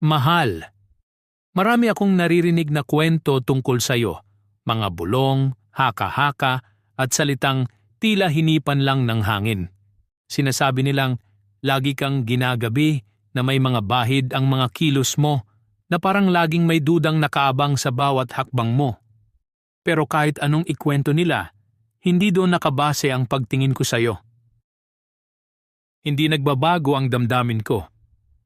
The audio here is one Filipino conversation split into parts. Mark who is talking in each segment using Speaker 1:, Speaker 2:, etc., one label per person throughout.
Speaker 1: Mahal. Marami akong naririnig na kwento tungkol sa'yo. Mga bulong, haka-haka, at salitang tila hinipan lang ng hangin. Sinasabi nilang lagi kang ginagabi na may mga bahid ang mga kilos mo na parang laging may dudang nakaabang sa bawat hakbang mo. Pero kahit anong ikwento nila, hindi doon nakabase ang pagtingin ko sa'yo. Hindi nagbabago ang damdamin ko.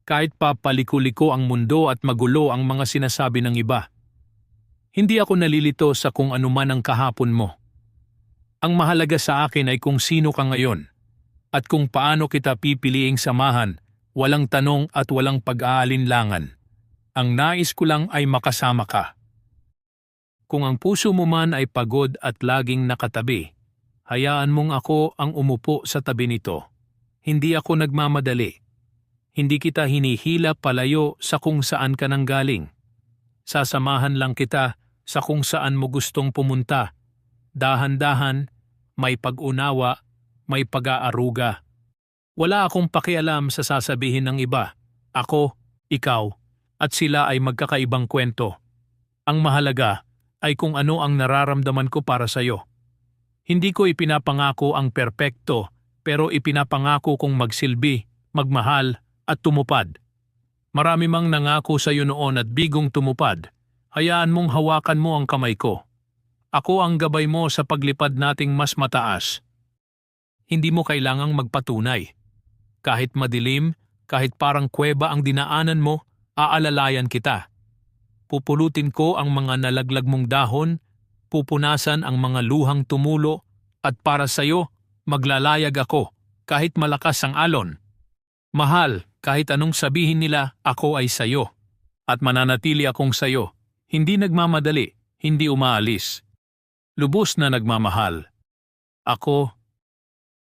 Speaker 1: Kahit pa paliko-liko ang mundo at magulo ang mga sinasabi ng iba. Hindi ako nalilito sa kung anuman ang kahapon mo. Ang mahalaga sa akin ay kung sino ka ngayon at kung paano kita pipiliing samahan, walang tanong at walang pag-aalinlangan. Ang nais ko lang ay makasama ka. Kung ang puso mo man ay pagod at laging nakatabi, hayaan mong ako ang umupo sa tabi nito. Hindi ako nagmamadali. Hindi kita hinihila palayo sa kung saan ka nanggaling. Sasamahan lang kita sa kung saan mo gustong pumunta. Dahan-dahan, may pag-unawa, may pag-aaruga. Wala akong pakialam sa sasabihin ng iba. Ako, ikaw, at sila ay magkakaibang kwento. Ang mahalaga ay kung ano ang nararamdaman ko para sa'yo. Hindi ko ipinapangako ang perpekto, pero ipinapangako kong magsilbi, magmahal, at tumupad. Marami mang nangako sa iyo noon at bigong tumupad. Hayaan mong hawakan mo ang kamay ko. Ako ang gabay mo sa paglipad nating mas mataas. Hindi mo kailangang magpatunay. Kahit madilim, kahit parang kuweba ang dinaanan mo, aalalayan kita. Pupulutin ko ang mga nalaglag mong dahon, pupunasan ang mga luhang tumulo, at para sa'yo, maglalayag ako kahit malakas ang alon. Mahal, kahit anong sabihin nila, ako ay sayo. At mananatili akong sayo. Hindi nagmamadali, hindi umaalis. Lubos na nagmamahal. Ako,